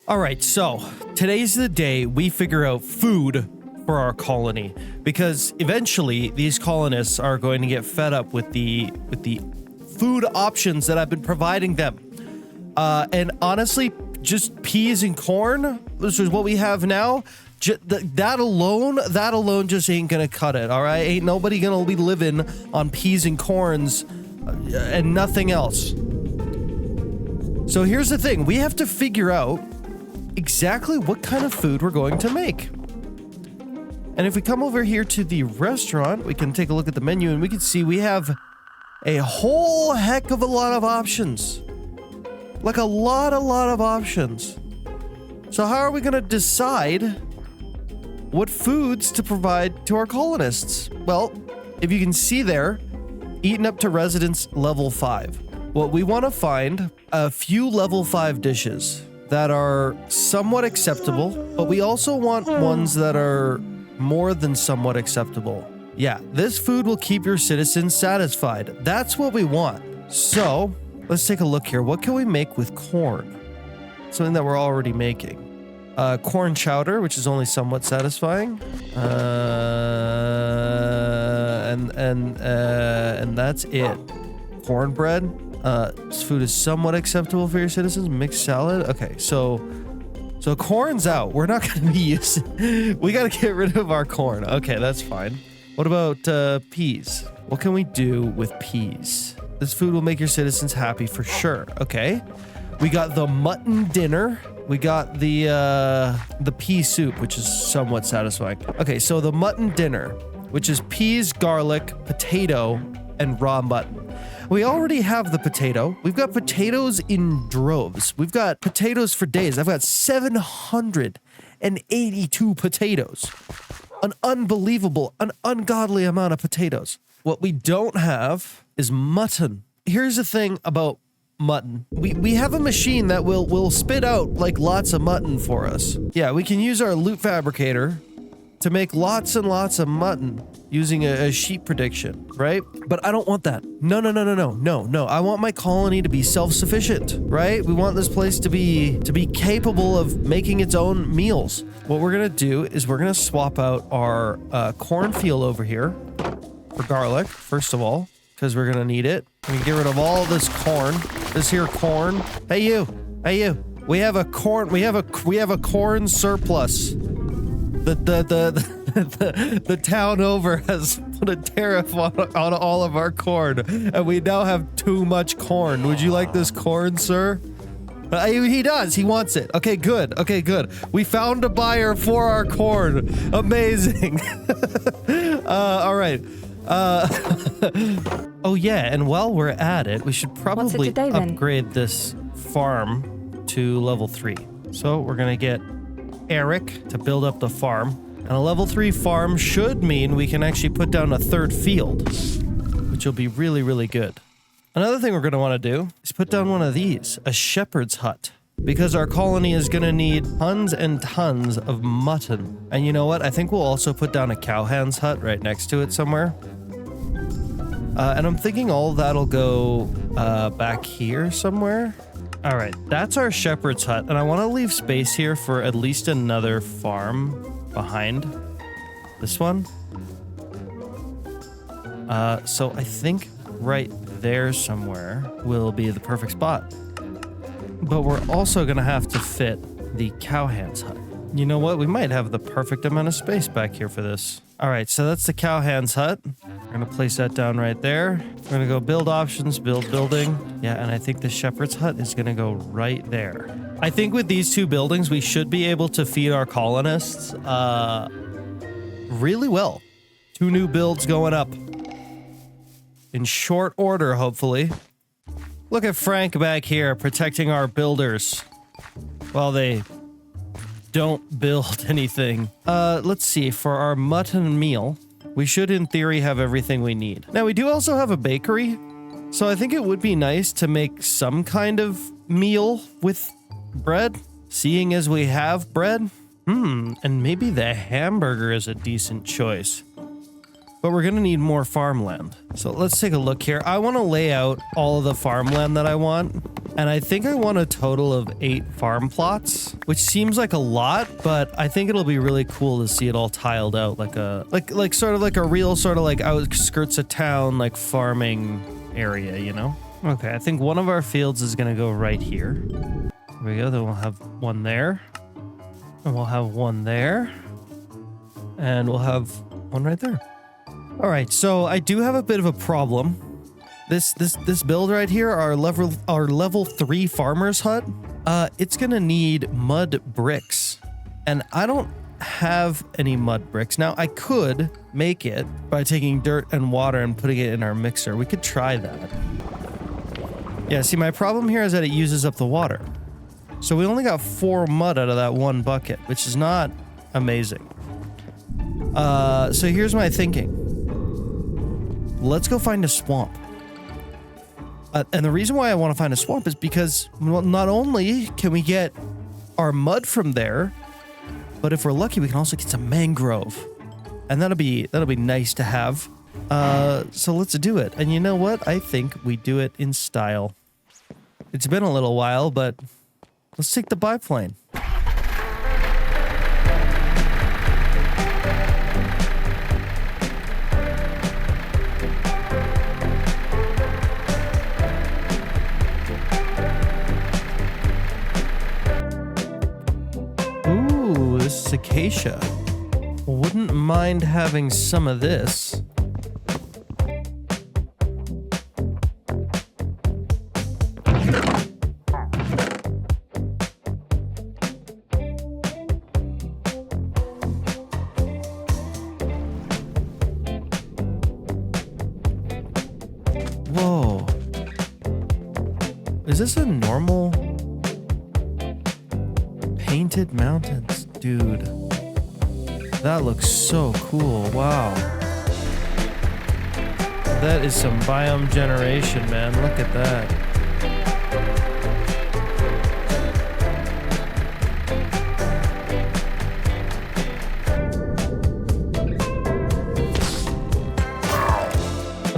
All right, so today's the day we figure out food for our colony, because eventually these colonists are going to get fed up with the food options that I've been providing them. And honestly, just peas and corn, this is what we have now. That alone just ain't gonna cut it, all right? Ain't nobody gonna be living on peas and corns and nothing else. So here's the thing, we have to figure out exactly what kind of food we're going to make. And if we come over here to the restaurant, we can take a look at the menu and we can see we have a whole heck of a lot of options. Like a lot of options. So how are we going to decide what foods to provide to our colonists? Well, if you can see there, eaten up to residence level 5. Well, we want to find a few level 5 dishes that are somewhat acceptable, but we also want ones that are more than somewhat acceptable. Yeah, this food will keep your citizens satisfied. That's what we want. So, let's take a look here. What can we make with corn? Something that we're already making. Corn chowder, which is only somewhat satisfying. And that's it. Cornbread. This food is somewhat acceptable for your citizens. Mixed salad. Okay, so corn's out. We're not going to be using... We got to get rid of our corn. Okay, that's fine. What about peas? What can we do with peas? This food will make your citizens happy for sure. Okay. We got the mutton dinner. We got the pea soup, which is somewhat satisfying. Okay, so the mutton dinner, which is peas, garlic, potato, and raw mutton. We already have the potato. We've got potatoes in droves. We've got potatoes for days. I've got 782 potatoes. An unbelievable, an ungodly amount of potatoes. What we don't have is mutton. Here's the thing about mutton. We have a machine that will spit out like lots of mutton for us. Yeah, we can use our loot fabricator to make lots and lots of mutton using a sheep prediction, right? But I don't want that. No. I want my colony to be self-sufficient, right? We want this place to be capable of making its own meals. What we're gonna do is we're gonna swap out our cornfield over here for garlic, first of all, because we're gonna need it. We can get rid of all this corn. This here corn. Hey you. We have a corn surplus. The town over has put a tariff on all of our corn, and we now have too much corn. Would you like this corn, sir? He does. He wants it. Okay, good. We found a buyer for our corn. Amazing. All right. Oh yeah, and while we're at it, we should probably upgrade this farm to level 3. So we're gonna get Eric to build up the farm. And a level 3 farm should mean we can actually put down a 3rd field, which will be really, really good. Another thing we're going to want to do is put down one of these, a shepherd's hut, because our colony is going to need tons and tons of mutton. And you know what? I think we'll also put down a cowhand's hut right next to it somewhere. And I'm thinking all that'll go back here somewhere. All right, that's our shepherd's hut. And I want to leave space here for at least another farm behind this one. So I think right there somewhere will be the perfect spot. But we're also gonna have to fit the cowhand's hut. You know what? We might have the perfect amount of space back here for this. All right, so that's the cowhand's hut. We're gonna place that down right there. We're gonna go build options, build building. Yeah, and I think the shepherd's hut is gonna go right there. I think with these 2 buildings, we should be able to feed our colonists really well. 2 new builds going up. In short order, hopefully. Look at Frank back here protecting our builders while they don't build anything. Let's see. For our mutton meal, we should in theory have everything we need. Now, we do also have a bakery, so I think it would be nice to make some kind of meal with bread, seeing as we have bread. And maybe the hamburger is a decent choice. but we're gonna need more farmland. So let's take a look here. I want to lay out all of the farmland that I want, and I think I want a total of 8 farm plots, which seems like a lot, but I think it'll be really cool to see it all tiled out like a sort of like a real sort of like outskirts of town like farming area, you know? Okay, I think one of our fields is gonna go right here. There we go. Then we'll have one there, and we'll have one there, and we'll have one right there. All right, so I do have a bit of a problem. This build right here, our level 3 farmer's hut, it's gonna need mud bricks, and I don't have any mud bricks. Now I could make it by taking dirt and water and putting it in our mixer. We could try that. Yeah, see, my problem here is that it uses up the water. So we only got 4 mud out of that one bucket, which is not amazing. So here's my thinking. Let's go find a swamp. And the reason why I want to find a swamp is because, well, not only can we get our mud from there, but if we're lucky, we can also get some mangrove. And that'll be nice to have. So let's do it. And you know what? I think we do it in style. It's been a little while, but let's take the biplane. Ooh, this is acacia. Wouldn't mind having some of this. Whoa. Is this a normal painted mountains? Dude, that looks so cool. Wow. That is some biome generation, man. Look at that.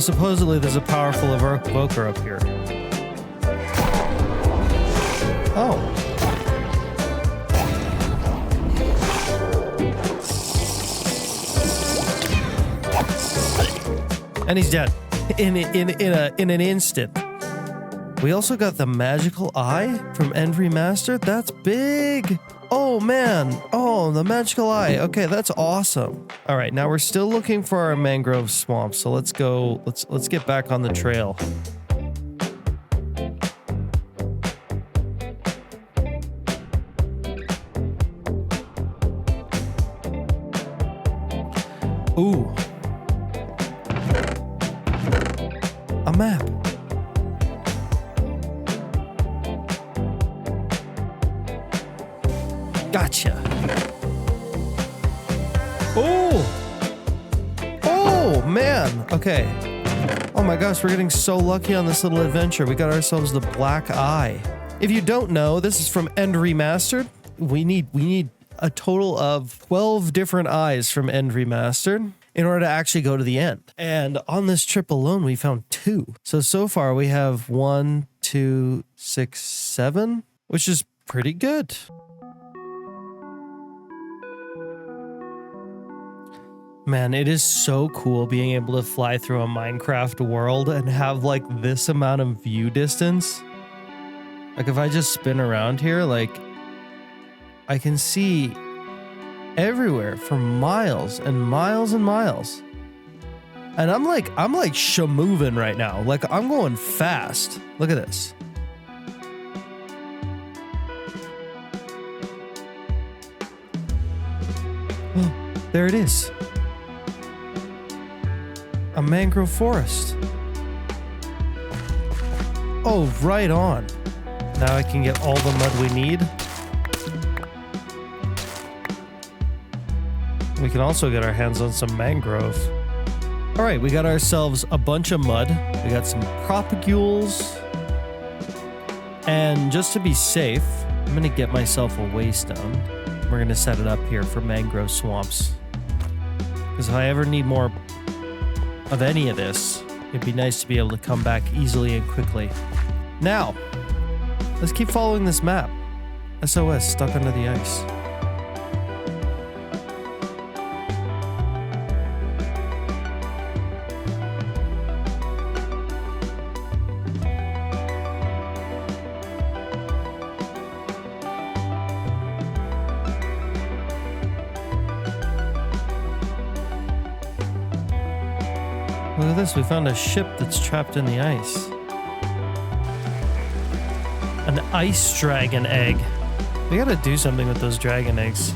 Supposedly there's a powerful evoker up here. Oh. And he's dead in an instant. We also got the magical eye from End Remastered. That's big. Oh man. Oh, the magical eye. Okay, that's awesome. All right, now we're still looking for our mangrove swamp. So let's go. Let's get back on the trail. Ooh. A map. Gotcha. Oh! Oh, man. Okay. Oh my gosh, we're getting so lucky on this little adventure. We got ourselves the black eye. If you don't know, this is from End Remastered. We need a total of 12 different eyes from End Remastered in order to actually go to the end. And on this trip alone, we found 2. So far we have 1, 2, 6, 7, which is pretty good. Man, it is so cool being able to fly through a Minecraft world and have like this amount of view distance. Like if I just spin around here, like I can see everywhere for miles and miles and miles. And I'm like shamoving right now. Like I'm going fast. Look at this. Oh, there it is. A mangrove forest. Oh, right on. Now I can get all the mud we need. We can also get our hands on some mangrove. All right, we got ourselves a bunch of mud. We got some propagules. And just to be safe, I'm gonna get myself a waystone. We're gonna set it up here for mangrove swamps. Because if I ever need more of any of this, it'd be nice to be able to come back easily and quickly. Now, let's keep following this map. SOS, stuck under the ice. Look at this, we found a ship that's trapped in the ice. An ice dragon egg. We gotta do something with those dragon eggs.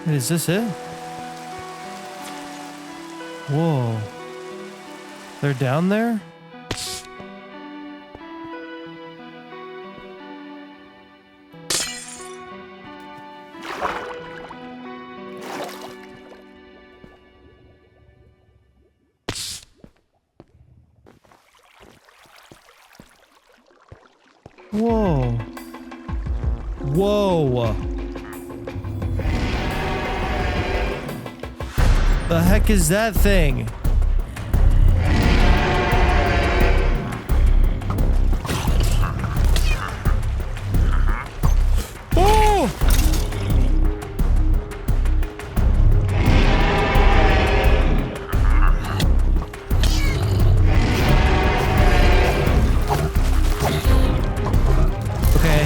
Is this it? Whoa. They're down there? Whoa. Whoa. The heck is that thing?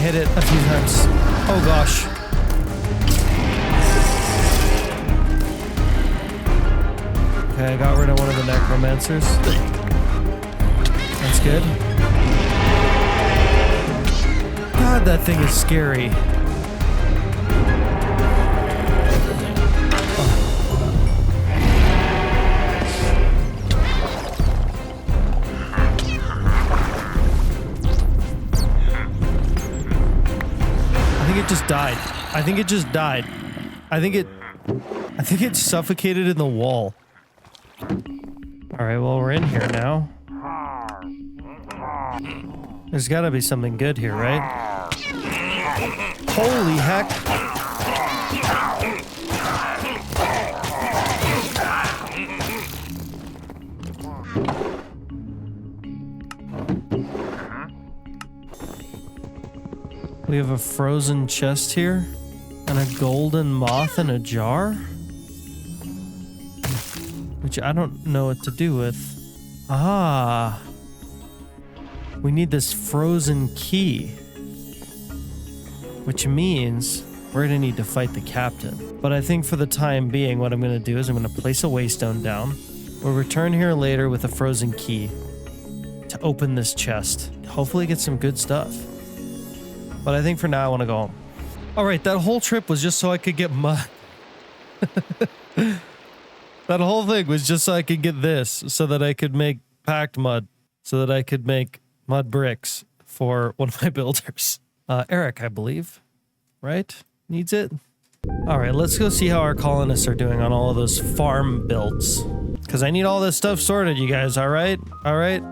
Hit it a few times. Oh gosh. Okay, I got rid of one of the necromancers. That's good. God, that thing is scary. It just died. I think it just died. I think it suffocated in the wall. All right, well, we're in here now. There's got to be something good here, right? Holy heck. We have a frozen chest here, and a golden moth in a jar, which I don't know what to do with. Ah, we need this frozen key, which means we're gonna need to fight the captain. But I think for the time being, what I'm gonna do is I'm gonna place a waystone down. We'll return here later with a frozen key to open this chest. Hopefully get some good stuff. But I think for now I want to go home. All right, that whole trip was just so I could get mud. That whole thing was just so I could get this, so that I could make packed mud, so that I could make mud bricks for one of my builders. Eric, I believe, right? Needs it? All right, let's go see how our colonists are doing on all of those farm builds. Because I need all this stuff sorted, you guys, all right? All right?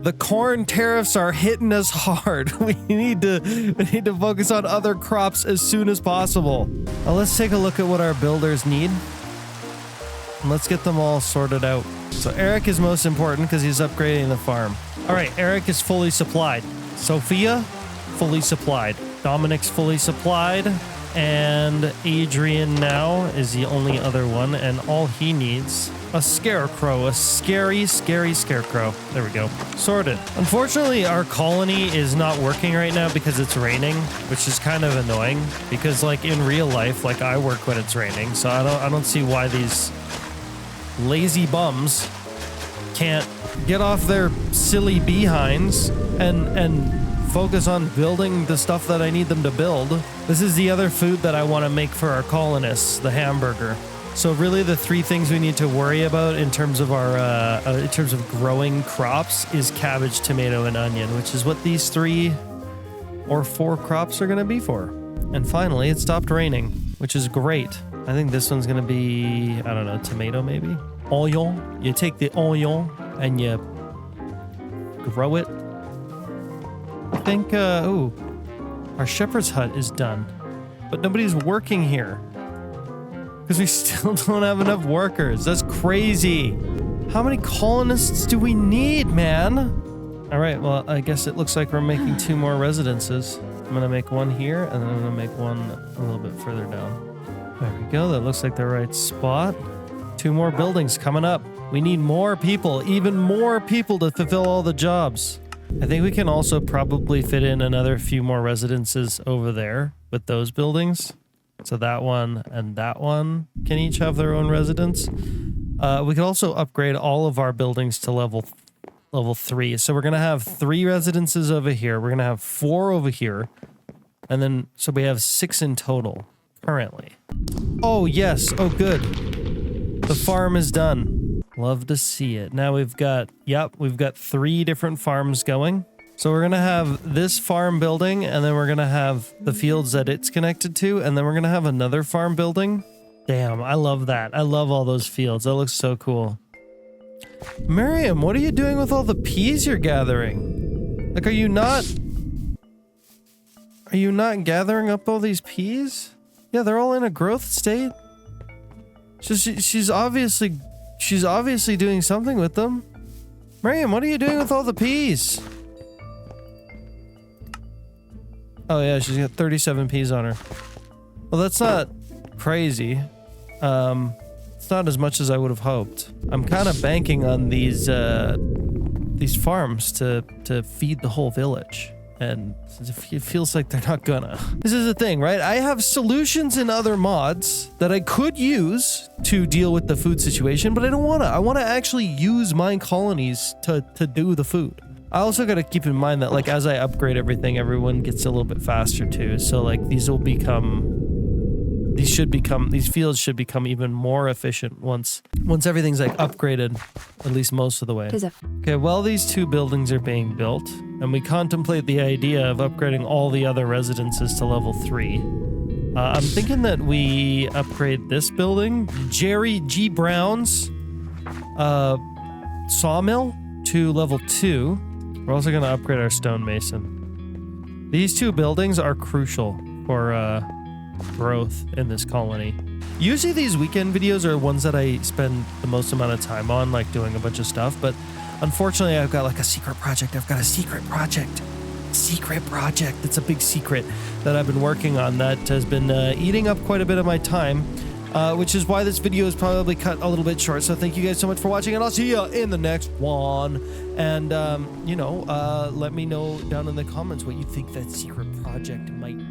The corn tariffs are hitting us hard. We need to focus on other crops as soon as possible. Now let's take a look at what our builders need. And let's get them all sorted out. So Eric is most important because he's upgrading the farm. All right, Eric is fully supplied. Sophia, fully supplied. Dominic's fully supplied. And Adrian now is the only other one. And all he needs, a scarecrow, a scary scarecrow. There we go. Sorted. Unfortunately, our colony is not working right now because it's raining, which is kind of annoying because like in real life, like I work when it's raining. So I don't see why these lazy bums can't get off their silly behinds and focus on building the stuff that I need them to build. This is the other food that I want to make for our colonists, the hamburger. So really the three things we need to worry about in terms of our in terms of growing crops is cabbage, tomato, and onion, which is what these 3 or 4 crops are going to be for. And finally, it stopped raining, which is great. I think this one's going to be, I don't know, tomato maybe? Oignon. You take the oignon and you grow it. I think, ooh, our shepherd's hut is done, but nobody's working here because we still don't have enough workers. That's crazy. How many colonists do we need, man? All right, well, I guess it looks like we're making 2 more residences. I'm gonna make one here, and then I'm gonna make one a little bit further down. There we go, that looks like the right spot. 2 more buildings coming up. We need more people, even more people to fulfill all the jobs. I think we can also probably fit in another few more residences over there with those buildings. So that one and that one can each have their own residence. We could also upgrade all of our buildings to level 3. So we're going to have 3 residences over here. We're going to have 4 over here. And then, so we have 6 in total currently. Oh, yes. Oh, good. The farm is done. Love to see it. Now we've got 3 different farms going. So we're going to have this farm building, and then we're going to have the fields that it's connected to, and then we're going to have another farm building. Damn, I love that. I love all those fields. That looks so cool. Miriam, what are you doing with all the peas you're gathering? Like, are you not gathering up all these peas? Yeah, they're all in a growth state. She's obviously doing something with them. Miriam, what are you doing with all the peas? Oh yeah, she's got 37 peas on her. Well, that's not crazy. It's not as much as I would have hoped. I'm kind of banking on these farms to feed the whole village. And it feels like they're not gonna. This is the thing, right? I have solutions in other mods that I could use to deal with the food situation, but I don't wanna. I wanna actually use Minecolonies to do the food. I also gotta keep in mind that, like, as I upgrade everything, everyone gets a little bit faster too. So, like, these fields should become even more efficient once everything's, like, upgraded, at least most of the way. Okay, while these 2 buildings are being built, and we contemplate the idea of upgrading all the other residences to level 3, I'm thinking that we upgrade this building, Jerry G. Brown's sawmill, to level 2. We're also going to upgrade our stonemason. These 2 buildings are crucial for growth in this colony. Usually these weekend videos are ones that I spend the most amount of time on, like doing a bunch of stuff, but unfortunately I've got like a secret project. I've got a secret project. It's a big secret that I've been working on that has been eating up quite a bit of my time, which is why this video is probably cut a little bit short. So thank you guys so much for watching, and I'll see you in the next one. And, let me know down in the comments what you think that secret project might be.